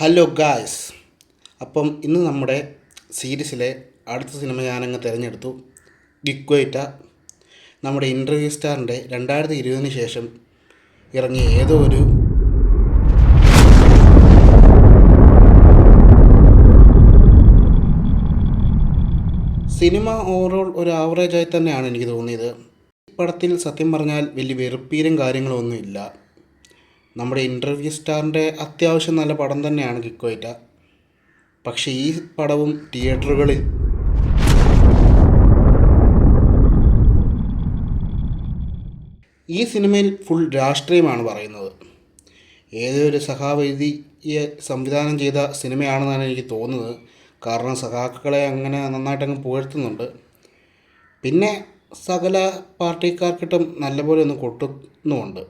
Hello guys. അപ്പം ഇന്ന് നമ്മുടെ സീരീസിലെ അടുത്ത സിനിമ ഞാനങ്ങ് തിരഞ്ഞെടുത്തു. ഗിക്വൈറ്റ. നമ്മുടെ ഇൻ്റർവ്യൂ സ്റ്റാറിൻ്റെ 2020 ശേഷം ഇറങ്ങിയ ഏതോ ഒരു സിനിമ ഓവറോൾ ഒരു ആവറേജായി തന്നെയാണ് എനിക്ക് തോന്നിയത്. ഈ പടത്തിൽ സത്യം പറഞ്ഞാൽ വലിയ വെറുപ്പീരും കാര്യങ്ങളൊന്നും ഇല്ല. നമ്മുടെ ഇൻ്റർവ്യൂ സ്റ്റാറിൻ്റെ അത്യാവശ്യം നല്ല പടം തന്നെയാണ് ഗിക്വൈറ്റ. പക്ഷേ ഈ പടവും തിയേറ്ററുകളിൽ ഈ സിനിമയിൽ ഫുൾ രാഷ്ട്രീയമാണ് പറയുന്നത്. ഏതൊരു സഖാവ് എഴുതിയ സംവിധാനം ചെയ്ത സിനിമയാണെന്നാണ് എനിക്ക് തോന്നുന്നത്. കാരണം സഖാക്കളെ അങ്ങനെ നന്നായിട്ടങ്ങ് പുകഴ്ത്തുന്നുണ്ട്. പിന്നെ സകല പാർട്ടിക്കാർക്കിട്ടും നല്ലപോലെ ഒന്ന് കൊട്ടുന്നുമുണ്ട്.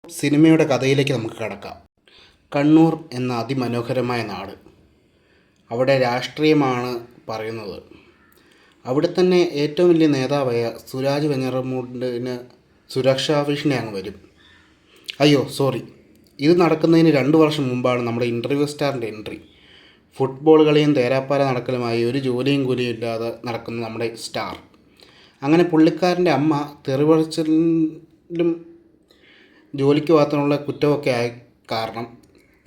സിനിമയുടെ കഥയിലേക്ക് നമുക്ക് കടക്കാം. കണ്ണൂർ എന്ന അതിമനോഹരമായ നാട്, അവിടെ രാഷ്ട്രീയമാണ് പറയുന്നത്. അവിടെ തന്നെ ഏറ്റവും വലിയ നേതാവായ സുരാജ് വെഞ്ഞാറമൂടിന് സുരക്ഷാ ഭീഷണി അങ്ങ് വരും. ഇത് നടക്കുന്നതിന് 2 വർഷം മുമ്പാണ് നമ്മുടെ ഇൻ്റർവ്യൂ സ്റ്റാറിൻ്റെ എൻട്രി. ഫുട്ബോൾ കളിയും തേരാപ്പാര നടക്കലുമായി ഒരു ജോലിയും കൂലിയും ഇല്ലാതെ നടക്കുന്ന നമ്മുടെ സ്റ്റാർ. അങ്ങനെ പുള്ളിക്കാരൻ്റെ അമ്മ തെറിപറിച്ചിലും ജോലിക്ക് പോകാനുള്ള കുറ്റമൊക്കെ ആയി കാരണം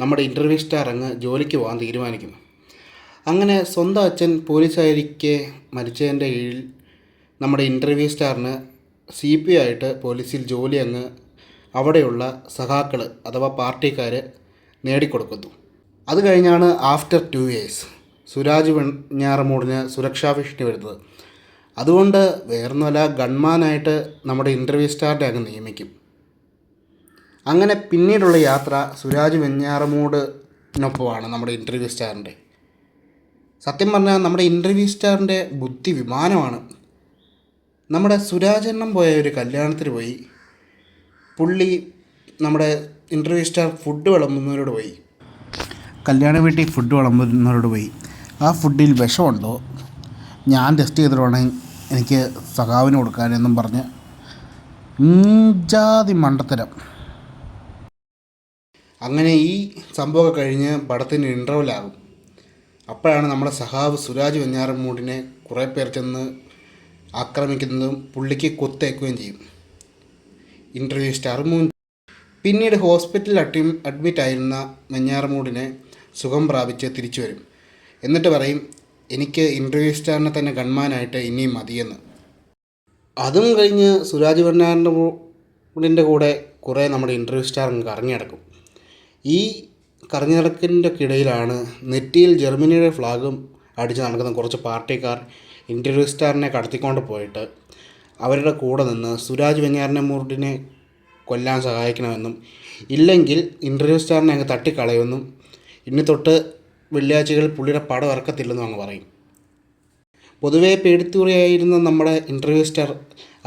നമ്മുടെ ഇൻ്റർവ്യൂ സ്റ്റാർ അങ്ങ് ജോലിക്ക് പോകാൻ തീരുമാനിക്കുന്നു. അങ്ങനെ സ്വന്തം അച്ഛൻ പോലീസായിരിക്കെ മരിച്ചതിൻ്റെ കീഴിൽ നമ്മുടെ ഇൻ്റർവ്യൂ സ്റ്റാറിന് CP ആയിട്ട് പോലീസിൽ ജോലി അങ്ങ് അവിടെയുള്ള സഖാക്കൾ അഥവാ പാർട്ടിക്കാർ നേടിക്കൊടുക്കുന്നു. അത് കഴിഞ്ഞാണ് ആഫ്റ്റർ 2 years സുരാജ് വെഞ്ഞാറമൂടിന് സുരക്ഷാ ഭീഷണി വരുന്നത്. അതുകൊണ്ട് വേറൊന്നുമല്ല, ഗൺമാനായിട്ട് നമ്മുടെ ഇൻ്റർവ്യൂ സ്റ്റാറിനെ അങ്ങ് നിയമിക്കും. അങ്ങനെ പിന്നീടുള്ള യാത്ര സുരാജ് വെഞ്ഞാറമൂടിനൊപ്പമാണ് നമ്മുടെ ഇൻ്റർവ്യൂ സ്റ്റാറിൻ്റെ. സത്യം പറഞ്ഞാൽ നമ്മുടെ ഇൻ്റർവ്യൂ സ്റ്റാറിൻ്റെ ബുദ്ധി വിമാനമാണ്. നമ്മുടെ സുരാജെണ്ണം പോയ ഒരു കല്യാണത്തിന് പോയി പുള്ളി നമ്മുടെ ഇൻ്റർവ്യൂ സ്റ്റാർ ഫുഡ് വിളമ്പുന്നവരോട് പോയി, കല്യാണ വീട്ടിൽ ഫുഡ് വിളമ്പുന്നവരോട് പോയി, ആ ഫുഡിൽ വിഷമുണ്ടോ, ഞാൻ ടെസ്റ്റ് ചെയ്തിട്ടുണ്ടെങ്കിൽ എനിക്ക് സഖാവിന് കൊടുക്കാനെന്നും പറഞ്ഞ് ജാതി മണ്ടത്തരം. അങ്ങനെ ഈ സംഭവമൊക്കെ കഴിഞ്ഞ് പടത്തിന് ഇൻ്റർവെല്ലാകും. അപ്പോഴാണ് നമ്മുടെ സഖാവ് സുരാജ് വെഞ്ഞാറമൂടിനെ കുറേ പേർ ചെന്ന് ആക്രമിക്കുന്നതും പുള്ളിക്ക് കൊത്തേക്കുകയും ചെയ്യും ഇൻ്റർവ്യൂ സ്റ്റാർ മൂൻ. പിന്നീട് ഹോസ്പിറ്റലിൽ അഡ്മിറ്റ് ആയിരുന്ന വെഞ്ഞാറമൂടിനെ സുഖം പ്രാപിച്ച് തിരിച്ചു വരും. എന്നിട്ട് പറയും, എനിക്ക് ഇൻ്റർവ്യൂ സ്റ്റാറിനെ തന്നെ ഗൺമാനായിട്ട് ഇനിയും മതിയെന്ന്. അതും കഴിഞ്ഞ് സുരാജ് വെഞ്ഞാറമൂടിൻ്റെ കൂടെ കുറേ നമ്മുടെ ഇൻ്റർവ്യൂ സ്റ്റാർ അങ്ങ് കറങ്ങി നടക്കും. ഈ കറങ്ങി നടക്കിൻ്റെ ഇടയിലാണ് നെറ്റിയിൽ ജർമ്മനിയുടെ ഫ്ലാഗും അടിച്ച് നടക്കുന്ന കുറച്ച് പാർട്ടിക്കാർ ഇൻ്റർവ്യൂ സ്റ്റാറിനെ കടത്തിക്കൊണ്ട് പോയിട്ട് അവരുടെ കൂടെ നിന്ന് സുരാജ് വെഞ്ഞാറമൂടിനെ കൊല്ലാൻ സഹായിക്കണമെന്നും ഇല്ലെങ്കിൽ ഇൻ്റർവ്യൂ സ്റ്റാറിനെ അങ്ങ് തട്ടിക്കളയുമെന്നും ഇനി തൊട്ട് വെള്ളിയാഴ്ചകളിൽ പുള്ളിയുടെ പടം ഇറക്കത്തില്ലെന്നും അങ്ങ് പറയും. പൊതുവേ പേടിത്തൂറിയായിരുന്ന നമ്മുടെ ഇൻ്റർവ്യൂ സ്റ്റാർ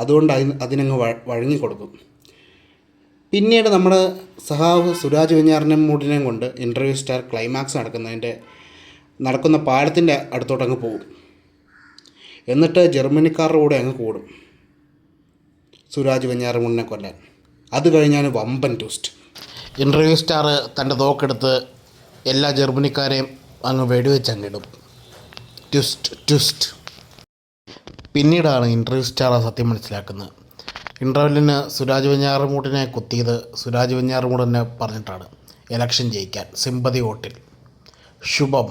അതുകൊണ്ട് അതിനങ്ങ് വഴങ്ങിക്കൊടുക്കും. പിന്നീട് നമ്മുടെ സഖാവ് സുരാജ് വെഞ്ഞാറമൂടിനെയും കൊണ്ട് ഇൻ്റർവ്യൂ സ്റ്റാർ ക്ലൈമാക്സ് നടക്കുന്ന പാലത്തിൻ്റെ അടുത്തോട്ടങ്ങ് പോകും. എന്നിട്ട് ജർമ്മനിക്കാരുടെ കൂടെ അങ്ങ് കൂടും സുരാജ് വെഞ്ഞാറമൂടിനെ കൊല്ലാൻ. അത് കഴിഞ്ഞാണ് വമ്പൻ ട്വിസ്റ്റ്. ഇൻ്റർവ്യൂ സ്റ്റാർ തൻ്റെ തോക്കെടുത്ത് എല്ലാ ജർമ്മനിക്കാരെയും അങ്ങ് വെടിവെച്ചങ്ങിടും. ട്വിസ്റ്റ്. പിന്നീടാണ് ഇൻ്റർവ്യൂ സ്റ്റാർ സത്യം മനസ്സിലാക്കുന്നത്. ഇൻ്റർവെല്ലിന് സുരാജ് വെഞ്ഞാറമൂടിനെ കുത്തിയത് സുരാജ് വെഞ്ഞാറമൂട് തന്നെ പറഞ്ഞിട്ടാണ് ഇലക്ഷൻ ജയിക്കാൻ സിമ്പതി വോട്ടിൽ. ശുഭം.